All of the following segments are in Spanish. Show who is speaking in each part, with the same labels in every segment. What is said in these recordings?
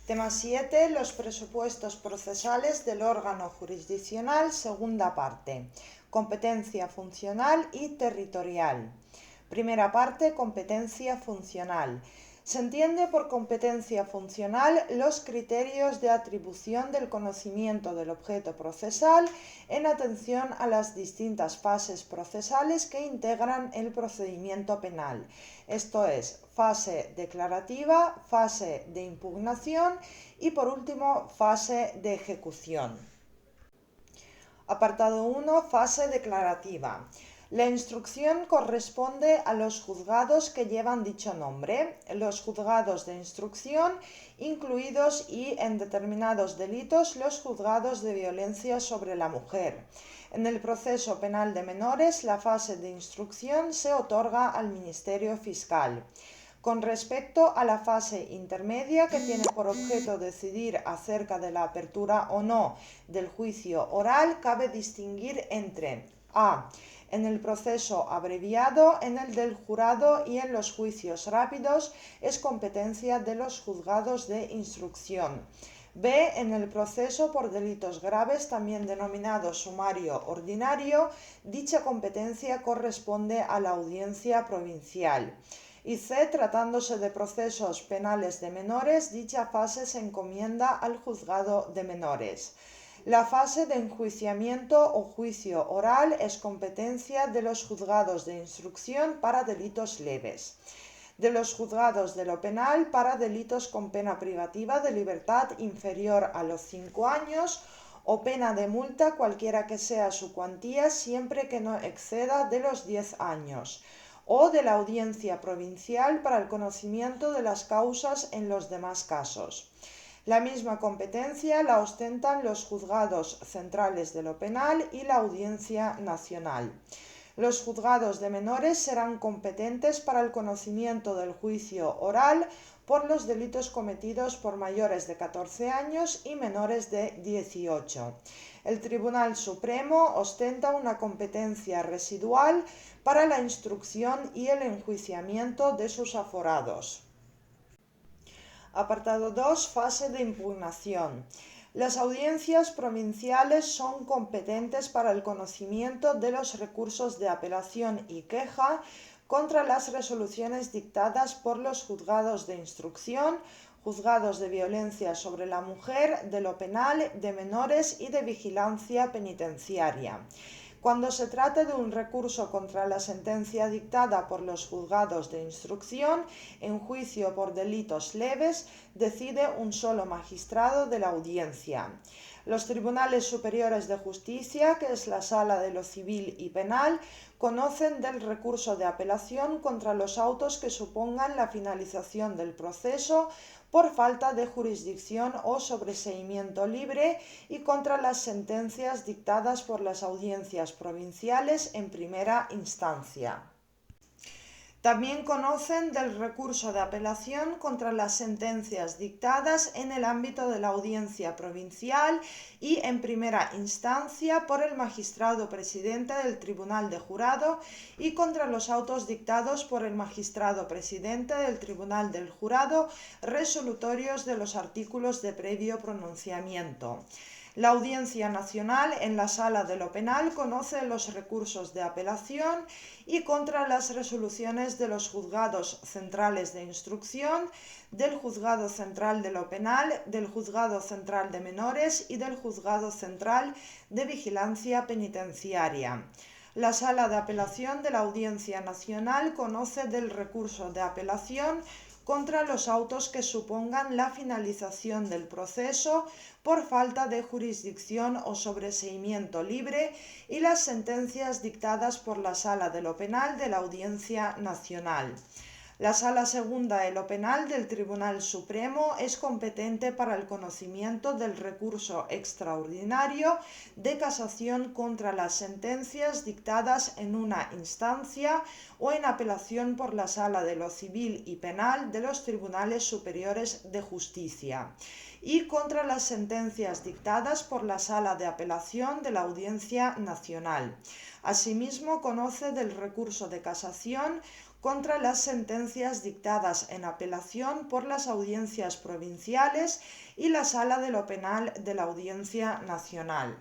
Speaker 1: Tema 7. Los presupuestos procesales del órgano jurisdiccional, segunda parte. Competencia funcional y territorial. Primera parte, competencia funcional. Se entiende por competencia funcional los criterios de atribución del conocimiento del objeto procesal en atención a las distintas fases procesales que integran el procedimiento penal. Esto es, fase declarativa, fase de impugnación y por último, fase de ejecución. Apartado 1. Fase declarativa. La instrucción corresponde a los juzgados que llevan dicho nombre, los juzgados de instrucción incluidos y en determinados delitos los juzgados de violencia sobre la mujer. En el proceso penal de menores, la fase de instrucción se otorga al Ministerio Fiscal. Con respecto a la fase intermedia, que tiene por objeto decidir acerca de la apertura o no del juicio oral, cabe distinguir entre a. En el proceso abreviado, en el del jurado y en los juicios rápidos es competencia de los juzgados de instrucción. B. En el proceso por delitos graves, también denominado sumario ordinario, dicha competencia corresponde a la audiencia provincial. Y C. Tratándose de procesos penales de menores, dicha fase se encomienda al juzgado de menores. La fase de enjuiciamiento o juicio oral es competencia de los juzgados de instrucción para delitos leves, de los juzgados de lo penal para delitos con pena privativa de libertad inferior a los 5 años o pena de multa cualquiera que sea su cuantía siempre que no exceda de los 10 años, o de la audiencia provincial para el conocimiento de las causas en los demás casos. La misma competencia la ostentan los juzgados centrales de lo penal y la Audiencia Nacional. Los juzgados de menores serán competentes para el conocimiento del juicio oral por los delitos cometidos por mayores de 14 años y menores de 18. El Tribunal Supremo ostenta una competencia residual para la instrucción y el enjuiciamiento de sus aforados. Apartado 2. Fase de impugnación. Las audiencias provinciales son competentes para el conocimiento de los recursos de apelación y queja contra las resoluciones dictadas por los juzgados de instrucción, juzgados de violencia sobre la mujer, de lo penal, de menores y de vigilancia penitenciaria. Cuando se trate de un recurso contra la sentencia dictada por los juzgados de instrucción en juicio por delitos leves, decide un solo magistrado de la audiencia. Los tribunales superiores de justicia, que es la sala de lo civil y penal, conocen del recurso de apelación contra los autos que supongan la finalización del proceso por falta de jurisdicción o sobreseimiento libre y contra las sentencias dictadas por las audiencias provinciales en primera instancia. También conocen del recurso de apelación contra las sentencias dictadas en el ámbito de la audiencia provincial y en primera instancia por el magistrado presidente del Tribunal de Jurado y contra los autos dictados por el magistrado presidente del Tribunal del Jurado resolutorios de los artículos de previo pronunciamiento. La Audiencia Nacional en la Sala de lo Penal conoce los recursos de apelación y contra las resoluciones de los juzgados centrales de instrucción, del Juzgado Central de lo Penal, del Juzgado Central de Menores y del Juzgado Central de Vigilancia Penitenciaria. La Sala de Apelación de la Audiencia Nacional conoce del recurso de apelación contra los autos que supongan la finalización del proceso por falta de jurisdicción o sobreseimiento libre y las sentencias dictadas por la Sala de lo Penal de la Audiencia Nacional. La Sala Segunda de lo Penal del Tribunal Supremo es competente para el conocimiento del recurso extraordinario de casación contra las sentencias dictadas en una instancia o en apelación por la Sala de lo Civil y Penal de los Tribunales Superiores de Justicia y contra las sentencias dictadas por la Sala de Apelación de la Audiencia Nacional. Asimismo, conoce del recurso de casación contra las sentencias dictadas en apelación por las audiencias provinciales y la Sala de lo Penal de la Audiencia Nacional.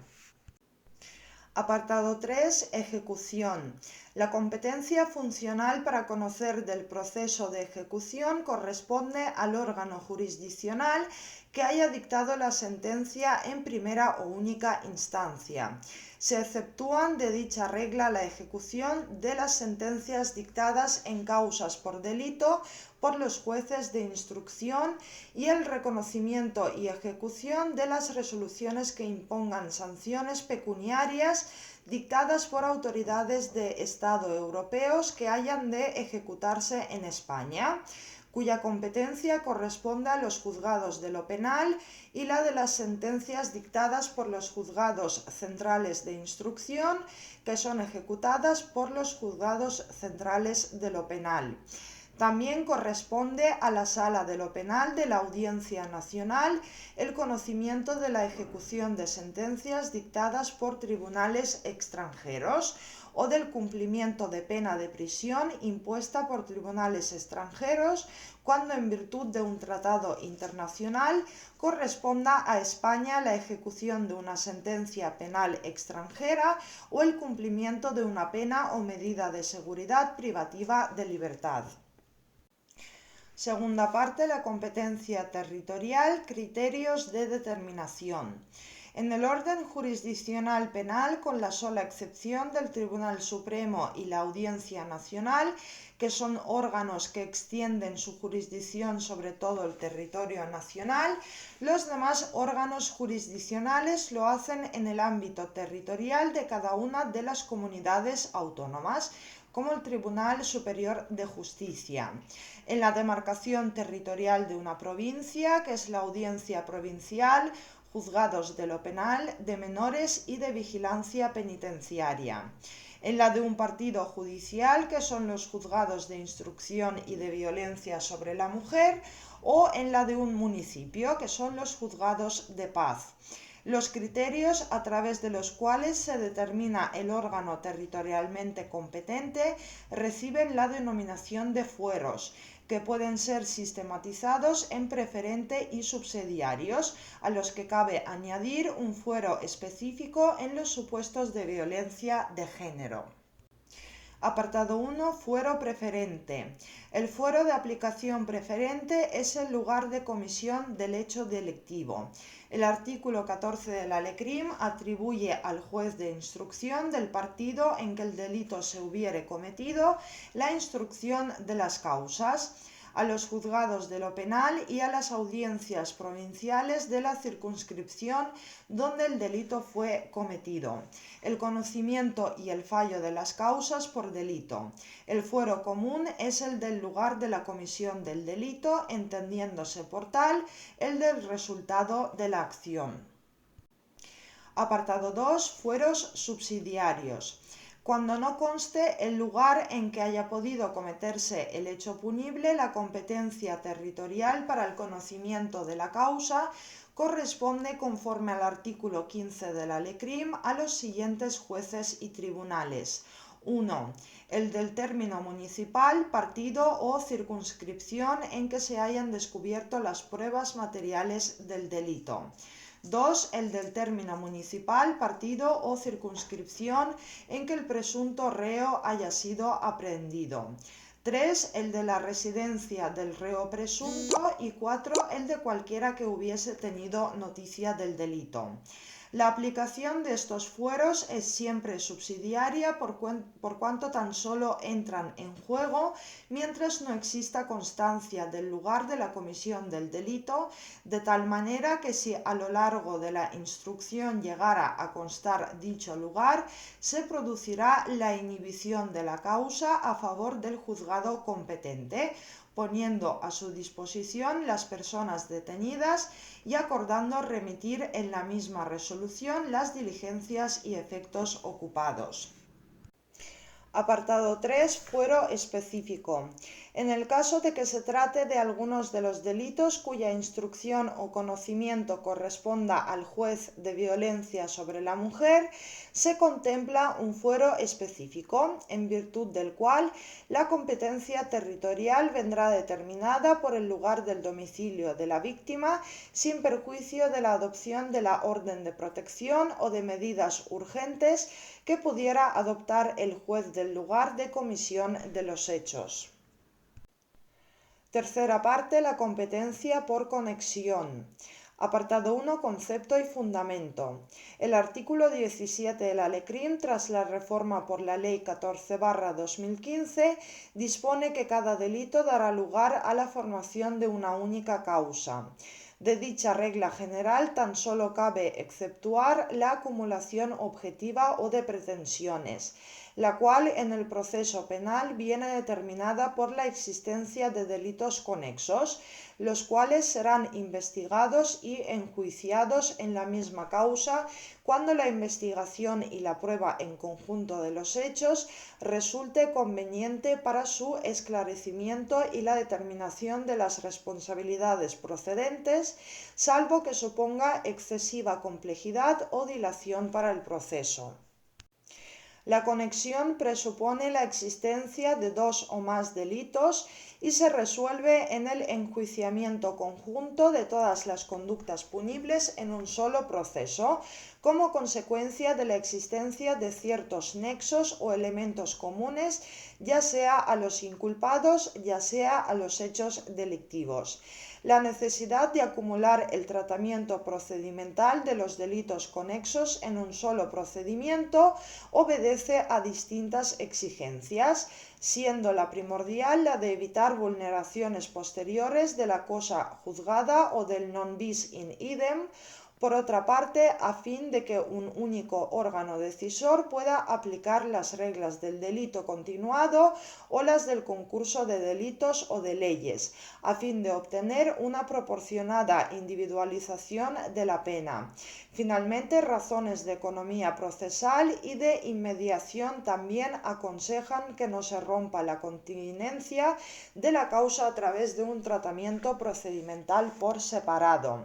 Speaker 1: Apartado 3. Ejecución. La competencia funcional para conocer del proceso de ejecución corresponde al órgano jurisdiccional que haya dictado la sentencia en primera o única instancia. Se exceptúan de dicha regla la ejecución de las sentencias dictadas en causas por delito por los jueces de instrucción y el reconocimiento y ejecución de las resoluciones que impongan sanciones pecuniarias dictadas por autoridades de Estado europeos que hayan de ejecutarse en España, cuya competencia corresponde a los juzgados de lo penal, y la de las sentencias dictadas por los juzgados centrales de instrucción, que son ejecutadas por los juzgados centrales de lo penal. También corresponde a la Sala de lo Penal de la Audiencia Nacional el conocimiento de la ejecución de sentencias dictadas por tribunales extranjeros o del cumplimiento de pena de prisión impuesta por tribunales extranjeros cuando en virtud de un tratado internacional corresponda a España la ejecución de una sentencia penal extranjera o el cumplimiento de una pena o medida de seguridad privativa de libertad. Segunda parte, la competencia territorial, criterios de determinación. En el orden jurisdiccional penal, con la sola excepción del Tribunal Supremo y la Audiencia Nacional, que son órganos que extienden su jurisdicción sobre todo el territorio nacional, los demás órganos jurisdiccionales lo hacen en el ámbito territorial de cada una de las comunidades autónomas, como el Tribunal Superior de Justicia. En la demarcación territorial de una provincia, que es la Audiencia Provincial, juzgados de lo penal, de menores y de vigilancia penitenciaria. En la de un partido judicial, que son los juzgados de instrucción y de violencia sobre la mujer, o en la de un municipio, que son los juzgados de paz. Los criterios a través de los cuales se determina el órgano territorialmente competente reciben la denominación de fueros, que pueden ser sistematizados en preferente y subsidiarios, a los que cabe añadir un fuero específico en los supuestos de violencia de género. Apartado 1. Fuero preferente. El fuero de aplicación preferente es el lugar de comisión del hecho delictivo. El artículo 14 de la LECRIM atribuye al juez de instrucción del partido en que el delito se hubiere cometido la instrucción de las causas, a los juzgados de lo penal y a las audiencias provinciales de la circunscripción donde el delito fue cometido, el conocimiento y el fallo de las causas por delito. El fuero común es el del lugar de la comisión del delito, entendiéndose por tal el del resultado de la acción. Apartado 2. Fueros subsidiarios. Cuando no conste el lugar en que haya podido cometerse el hecho punible, la competencia territorial para el conocimiento de la causa corresponde, conforme al artículo 15 de la LECRIM, a los siguientes jueces y tribunales. 1. El del término municipal, partido o circunscripción en que se hayan descubierto las pruebas materiales del delito. 2. El del término municipal, partido o circunscripción en que el presunto reo haya sido aprehendido. 3. El de la residencia del reo presunto. Y 4. El de cualquiera que hubiese tenido noticia del delito. La aplicación de estos fueros es siempre subsidiaria por cuanto tan solo entran en juego mientras no exista constancia del lugar de la comisión del delito, de tal manera que si a lo largo de la instrucción llegara a constar dicho lugar, se producirá la inhibición de la causa a favor del juzgado competente, poniendo a su disposición las personas detenidas y acordando remitir en la misma resolución las diligencias y efectos ocupados. Apartado 3. Fuero específico. En el caso de que se trate de algunos de los delitos cuya instrucción o conocimiento corresponda al juez de violencia sobre la mujer, se contempla un fuero específico, en virtud del cual la competencia territorial vendrá determinada por el lugar del domicilio de la víctima, sin perjuicio de la adopción de la orden de protección o de medidas urgentes que pudiera adoptar el juez del lugar de comisión de los hechos. Tercera parte, la competencia por conexión. Apartado 1. Concepto y fundamento. El artículo 17 del Alecrim, tras la reforma por la Ley 14/2015, dispone que cada delito dará lugar a la formación de una única causa. De dicha regla general tan solo cabe exceptuar la acumulación objetiva o de pretensiones, la cual en el proceso penal viene determinada por la existencia de delitos conexos, los cuales serán investigados y enjuiciados en la misma causa cuando la investigación y la prueba en conjunto de los hechos resulte conveniente para su esclarecimiento y la determinación de las responsabilidades procedentes, salvo que suponga excesiva complejidad o dilación para el proceso. La conexión presupone la existencia de dos o más delitos y se resuelve en el enjuiciamiento conjunto de todas las conductas punibles en un solo proceso, como consecuencia de la existencia de ciertos nexos o elementos comunes, ya sea a los inculpados, ya sea a los hechos delictivos. La necesidad de acumular el tratamiento procedimental de los delitos conexos en un solo procedimiento obedece a distintas exigencias, siendo la primordial la de evitar vulneraciones posteriores de la cosa juzgada o del non bis in idem. Por otra parte, a fin de que un único órgano decisor pueda aplicar las reglas del delito continuado o las del concurso de delitos o de leyes, a fin de obtener una proporcionada individualización de la pena. Finalmente, razones de economía procesal y de inmediación también aconsejan que no se rompa la continencia de la causa a través de un tratamiento procedimental por separado.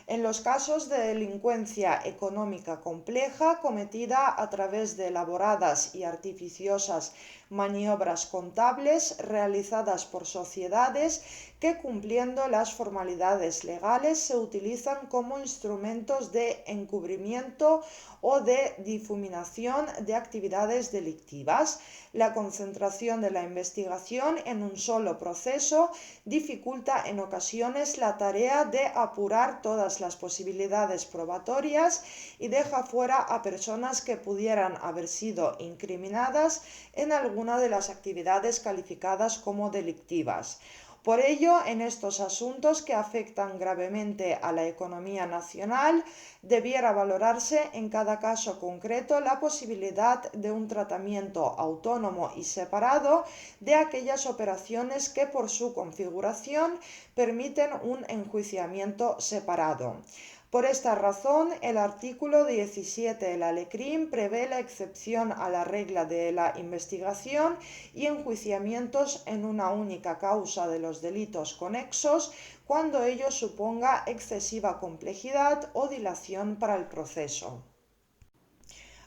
Speaker 1: En los casos de delincuencia económica compleja cometida a través de elaboradas y artificiosas maniobras contables realizadas por sociedades que, cumpliendo las formalidades legales, se utilizan como instrumentos de encubrimiento o de difuminación de actividades delictivas. La concentración de la investigación en un solo proceso dificulta en ocasiones la tarea de apurar todas las posibilidades probatorias y deja fuera a personas que pudieran haber sido incriminadas en alguna de las actividades calificadas como delictivas. Por ello, en estos asuntos que afectan gravemente a la economía nacional, debiera valorarse en cada caso concreto la posibilidad de un tratamiento autónomo y separado de aquellas operaciones que por su configuración permiten un enjuiciamiento separado. Por esta razón, el artículo 17 del Alecrim prevé la excepción a la regla de la investigación y enjuiciamientos en una única causa de los delitos conexos cuando ello suponga excesiva complejidad o dilación para el proceso.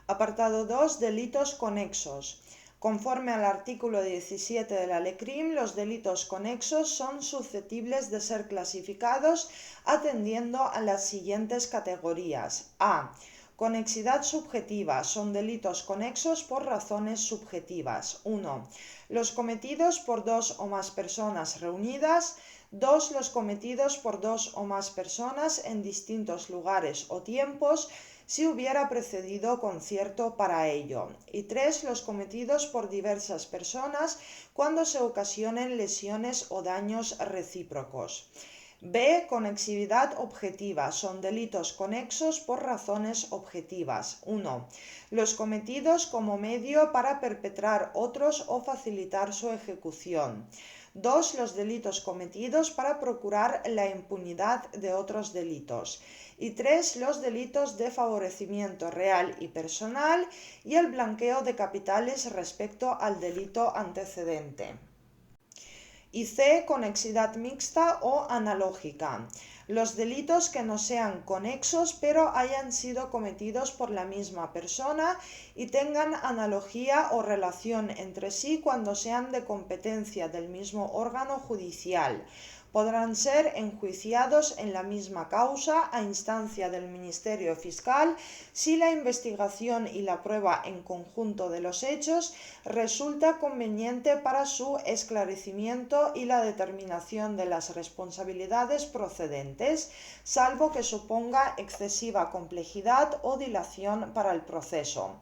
Speaker 1: Apartado 2. Delitos conexos. Conforme al artículo 17 del Alecrim, los delitos conexos son susceptibles de ser clasificados atendiendo a las siguientes categorías. A. Conexidad subjetiva. Son delitos conexos por razones subjetivas. 1. Los cometidos por dos o más personas reunidas. 2. Los cometidos por dos o más personas en distintos lugares o tiempos, si hubiera precedido concierto para ello. Y 3. Los cometidos por diversas personas cuando se ocasionen lesiones o daños recíprocos. B. Conexividad objetiva. Son delitos conexos por razones objetivas. 1. Los cometidos como medio para perpetrar otros o facilitar su ejecución. 2. Los delitos cometidos para procurar la impunidad de otros delitos. Y 3. Los delitos de favorecimiento real y personal y el blanqueo de capitales respecto al delito antecedente. Y C, conexidad mixta o analógica. Los delitos que no sean conexos pero hayan sido cometidos por la misma persona y tengan analogía o relación entre sí cuando sean de competencia del mismo órgano judicial. Podrán ser enjuiciados en la misma causa a instancia del Ministerio Fiscal si la investigación y la prueba en conjunto de los hechos resulta conveniente para su esclarecimiento y la determinación de las responsabilidades procedentes, salvo que suponga excesiva complejidad o dilación para el proceso.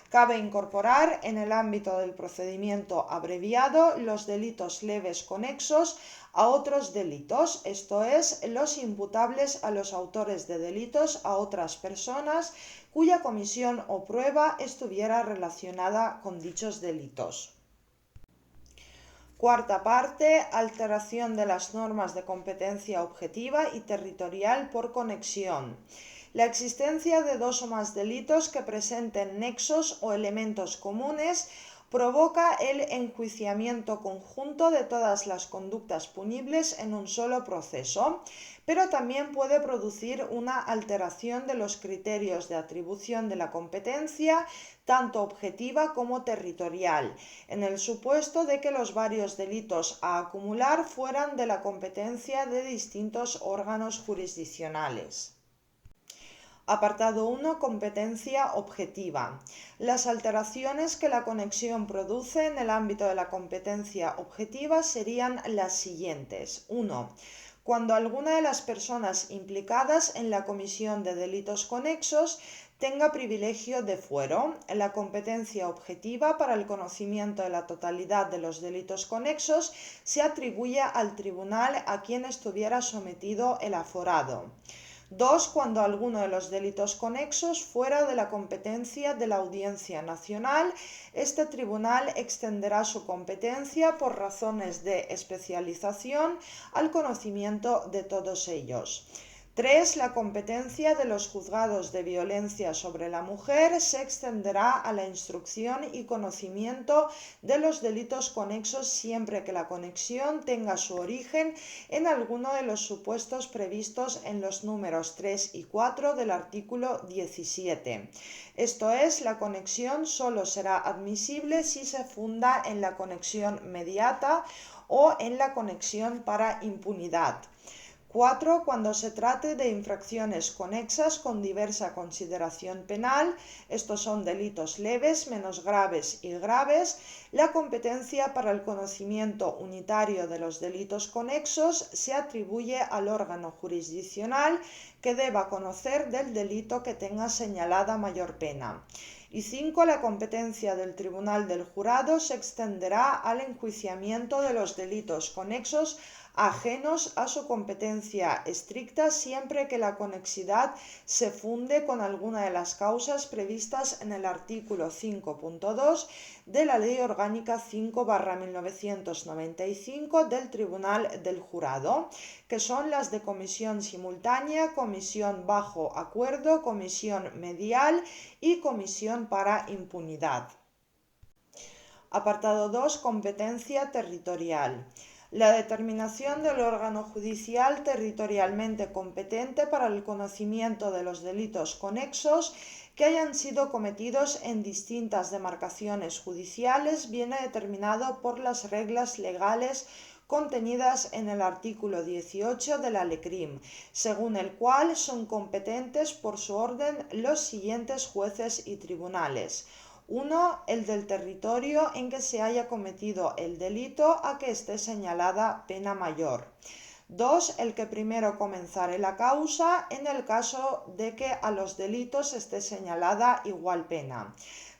Speaker 1: Cabe incorporar en el ámbito del procedimiento abreviado los delitos leves conexos a otros delitos, esto es, los imputables a los autores de delitos a otras personas cuya comisión o prueba estuviera relacionada con dichos delitos. Cuarta parte, alteración de las normas de competencia objetiva y territorial por conexión. La existencia de dos o más delitos que presenten nexos o elementos comunes provoca el enjuiciamiento conjunto de todas las conductas punibles en un solo proceso, pero también puede producir una alteración de los criterios de atribución de la competencia, tanto objetiva como territorial, en el supuesto de que los varios delitos a acumular fueran de la competencia de distintos órganos jurisdiccionales. Apartado 1. Competencia objetiva. Las alteraciones que la conexión produce en el ámbito de la competencia objetiva serían las siguientes. 1. Cuando alguna de las personas implicadas en la comisión de delitos conexos tenga privilegio de fuero. La competencia objetiva para el conocimiento de la totalidad de los delitos conexos se atribuye al tribunal a quien estuviera sometido el aforado. 2. Cuando alguno de los delitos conexos fuera de la competencia de la Audiencia Nacional, este tribunal extenderá su competencia por razones de especialización al conocimiento de todos ellos. 3. La competencia de los juzgados de violencia sobre la mujer se extenderá a la instrucción y conocimiento de los delitos conexos siempre que la conexión tenga su origen en alguno de los supuestos previstos en los números 3 y 4 del artículo 17. Esto es, la conexión solo será admisible si se funda en la conexión mediata o en la conexión para impunidad. 4. Cuando se trate de infracciones conexas con diversa consideración penal, estos son delitos leves, menos graves y graves, la competencia para el conocimiento unitario de los delitos conexos se atribuye al órgano jurisdiccional que deba conocer del delito que tenga señalada mayor pena. Y 5. La competencia del Tribunal del Jurado se extenderá al enjuiciamiento de los delitos conexos ajenos a su competencia estricta siempre que la conexidad se funde con alguna de las causas previstas en el artículo 5.2 de la Ley Orgánica 5/1995 del Tribunal del Jurado, que son las de comisión simultánea, comisión bajo acuerdo, comisión medial y comisión para impunidad. Apartado 2. Competencia territorial. La determinación del órgano judicial territorialmente competente para el conocimiento de los delitos conexos que hayan sido cometidos en distintas demarcaciones judiciales viene determinado por las reglas legales contenidas en el artículo 18 de la LECRIM, según el cual son competentes por su orden los siguientes jueces y tribunales. 1. El del territorio en que se haya cometido el delito a que esté señalada pena mayor. 2. El que primero comenzare la causa en el caso de que a los delitos esté señalada igual pena.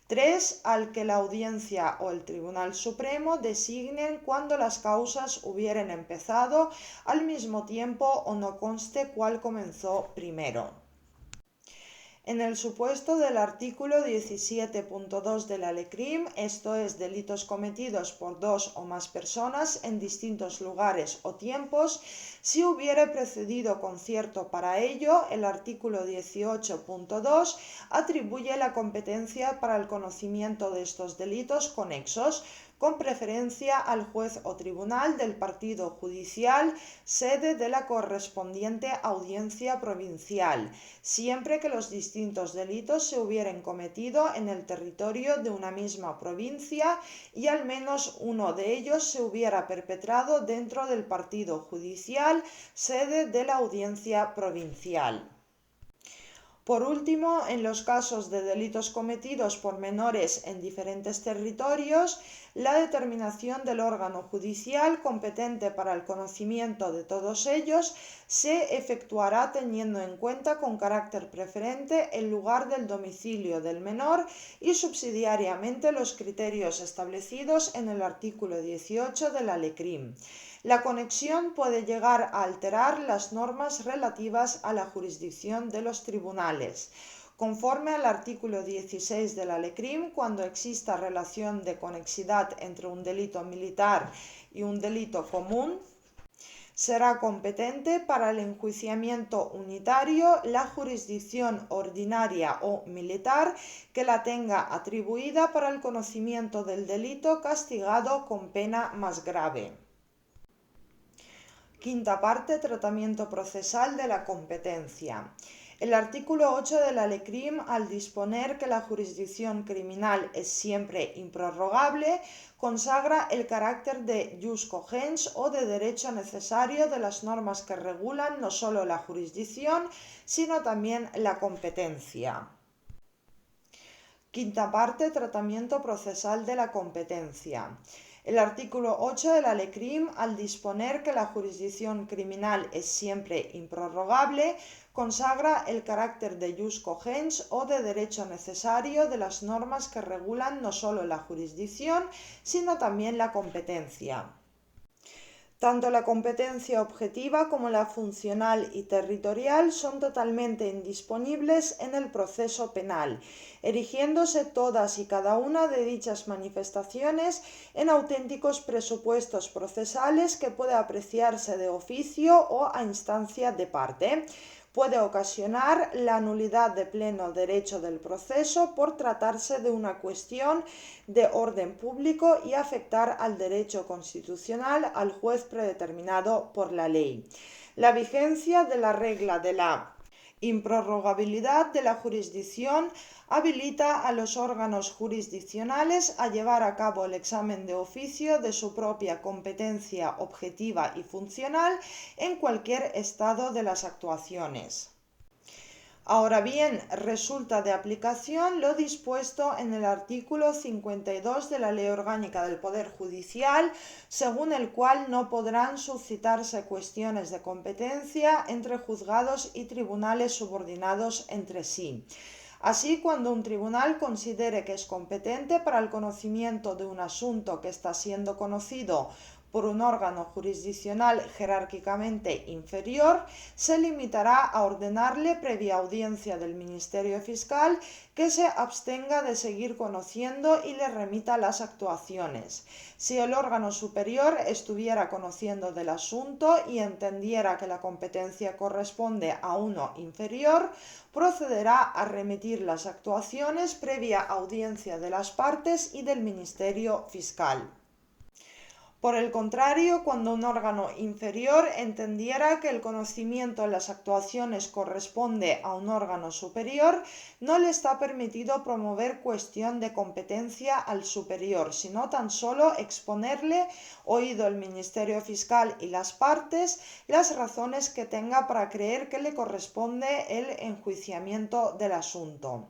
Speaker 1: 3. Al que la Audiencia o el Tribunal Supremo designen cuando las causas hubieren empezado al mismo tiempo o no conste cuál comenzó primero. En el supuesto del artículo 17.2 de la LECRIM, esto es, delitos cometidos por dos o más personas en distintos lugares o tiempos, si hubiere precedido concierto para ello, el artículo 18.2 atribuye la competencia para el conocimiento de estos delitos conexos, con preferencia al juez o tribunal del partido judicial, sede de la correspondiente audiencia provincial, siempre que los distintos delitos se hubieran cometido en el territorio de una misma provincia y al menos uno de ellos se hubiera perpetrado dentro del partido judicial, sede de la audiencia provincial. Por último, en los casos de delitos cometidos por menores en diferentes territorios, la determinación del órgano judicial competente para el conocimiento de todos ellos se efectuará teniendo en cuenta con carácter preferente el lugar del domicilio del menor y subsidiariamente los criterios establecidos en el artículo 18 de la LECRIM. La conexión puede llegar a alterar las normas relativas a la jurisdicción de los tribunales. Conforme al artículo 16 de la LECRIM, cuando exista relación de conexidad entre un delito militar y un delito común, será competente para el enjuiciamiento unitario la jurisdicción ordinaria o militar que la tenga atribuida para el conocimiento del delito castigado con pena más grave. Quinta parte, tratamiento procesal de la competencia. El artículo 8 de la LECRIM, al disponer que la jurisdicción criminal es siempre improrrogable, consagra el carácter de jus cogens o de derecho necesario de las normas que regulan no solo la jurisdicción, sino también la competencia. Quinta parte, tratamiento procesal de la competencia. El artículo 8 de la LECRIM, al disponer que la jurisdicción criminal es siempre improrrogable, consagra el carácter de jus cogens o de derecho necesario de las normas que regulan no solo la jurisdicción, sino también la competencia. Tanto la competencia objetiva como la funcional y territorial son totalmente indisponibles en el proceso penal, erigiéndose todas y cada una de dichas manifestaciones en auténticos presupuestos procesales que puede apreciarse de oficio o a instancia de parte. Puede ocasionar la nulidad de pleno derecho del proceso por tratarse de una cuestión de orden público y afectar al derecho constitucional al juez predeterminado por la ley. La vigencia de la regla de la improrrogabilidad de la jurisdicción habilita a los órganos jurisdiccionales a llevar a cabo el examen de oficio de su propia competencia objetiva y funcional en cualquier estado de las actuaciones. Ahora bien, resulta de aplicación lo dispuesto en el artículo 52 de la Ley Orgánica del Poder Judicial, según el cual no podrán suscitarse cuestiones de competencia entre juzgados y tribunales subordinados entre sí. Así, cuando un tribunal considere que es competente para el conocimiento de un asunto que está siendo conocido por un órgano jurisdiccional jerárquicamente inferior, se limitará a ordenarle, previa audiencia del Ministerio Fiscal, que se abstenga de seguir conociendo y le remita las actuaciones. Si el órgano superior estuviera conociendo del asunto y entendiera que la competencia corresponde a uno inferior, procederá a remitir las actuaciones previa audiencia de las partes y del Ministerio Fiscal. Por el contrario, cuando un órgano inferior entendiera que el conocimiento de las actuaciones corresponde a un órgano superior, no le está permitido promover cuestión de competencia al superior, sino tan solo exponerle, oído el Ministerio Fiscal y las partes, las razones que tenga para creer que le corresponde el enjuiciamiento del asunto.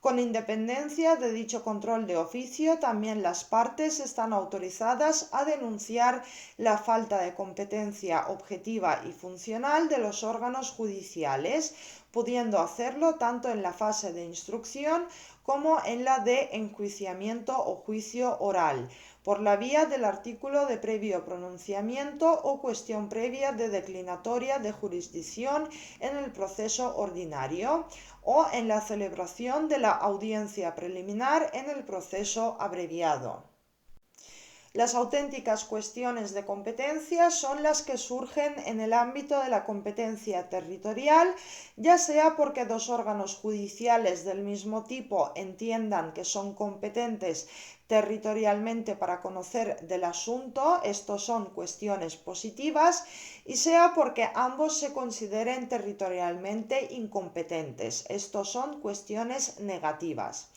Speaker 1: Con independencia de dicho control de oficio, también las partes están autorizadas a denunciar la falta de competencia objetiva y funcional de los órganos judiciales, pudiendo hacerlo tanto en la fase de instrucción como en la de enjuiciamiento o juicio oral, por la vía del artículo de previo pronunciamiento o cuestión previa de declinatoria de jurisdicción en el proceso ordinario, o en la celebración de la audiencia preliminar en el proceso abreviado. Las auténticas cuestiones de competencia son las que surgen en el ámbito de la competencia territorial, ya sea porque dos órganos judiciales del mismo tipo entiendan que son competentes territorialmente para conocer del asunto, estos son cuestiones positivas, y sea porque ambos se consideren territorialmente incompetentes, estos son cuestiones negativas.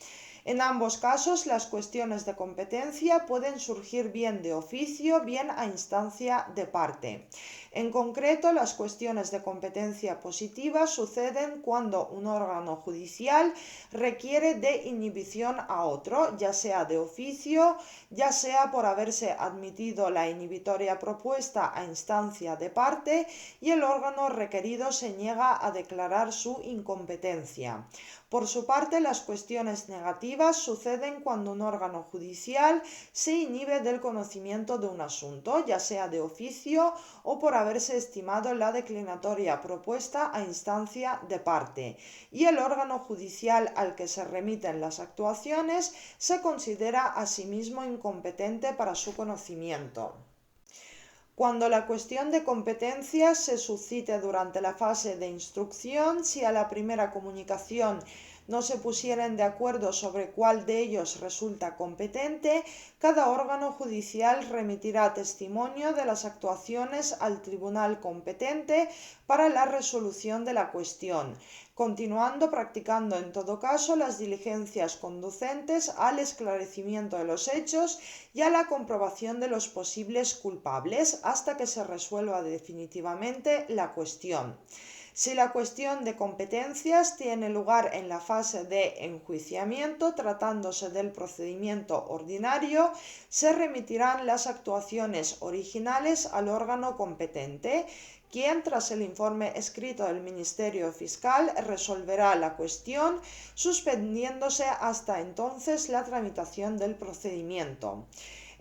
Speaker 1: En ambos casos, las cuestiones de competencia pueden surgir bien de oficio, bien a instancia de parte. En concreto, las cuestiones de competencia positiva suceden cuando un órgano judicial requiere de inhibición a otro, ya sea de oficio, ya sea por haberse admitido la inhibitoria propuesta a instancia de parte y el órgano requerido se niega a declarar su incompetencia. Por su parte, las cuestiones negativas suceden cuando un órgano judicial se inhibe del conocimiento de un asunto, ya sea de oficio o por haberse estimado la declinatoria propuesta a instancia de parte, y el órgano judicial al que se remiten las actuaciones se considera a sí mismo incompetente para su conocimiento. Cuando la cuestión de competencia se suscite durante la fase de instrucción, si a la primera comunicación no se pusieren de acuerdo sobre cuál de ellos resulta competente, cada órgano judicial remitirá testimonio de las actuaciones al tribunal competente para la resolución de la cuestión, continuando practicando en todo caso las diligencias conducentes al esclarecimiento de los hechos y a la comprobación de los posibles culpables hasta que se resuelva definitivamente la cuestión. Si la cuestión de competencias tiene lugar en la fase de enjuiciamiento, tratándose del procedimiento ordinario, se remitirán las actuaciones originales al órgano competente, quien, tras el informe escrito del Ministerio Fiscal, resolverá la cuestión, suspendiéndose hasta entonces la tramitación del procedimiento.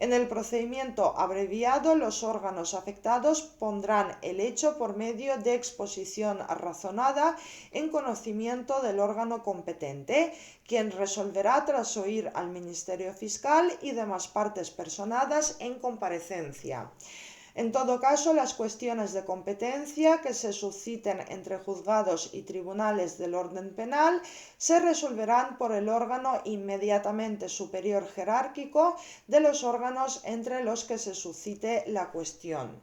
Speaker 1: En el procedimiento abreviado, los órganos afectados pondrán el hecho por medio de exposición razonada en conocimiento del órgano competente, quien resolverá tras oír al Ministerio Fiscal y demás partes personadas en comparecencia. En todo caso, las cuestiones de competencia que se susciten entre juzgados y tribunales del orden penal se resolverán por el órgano inmediatamente superior jerárquico de los órganos entre los que se suscite la cuestión.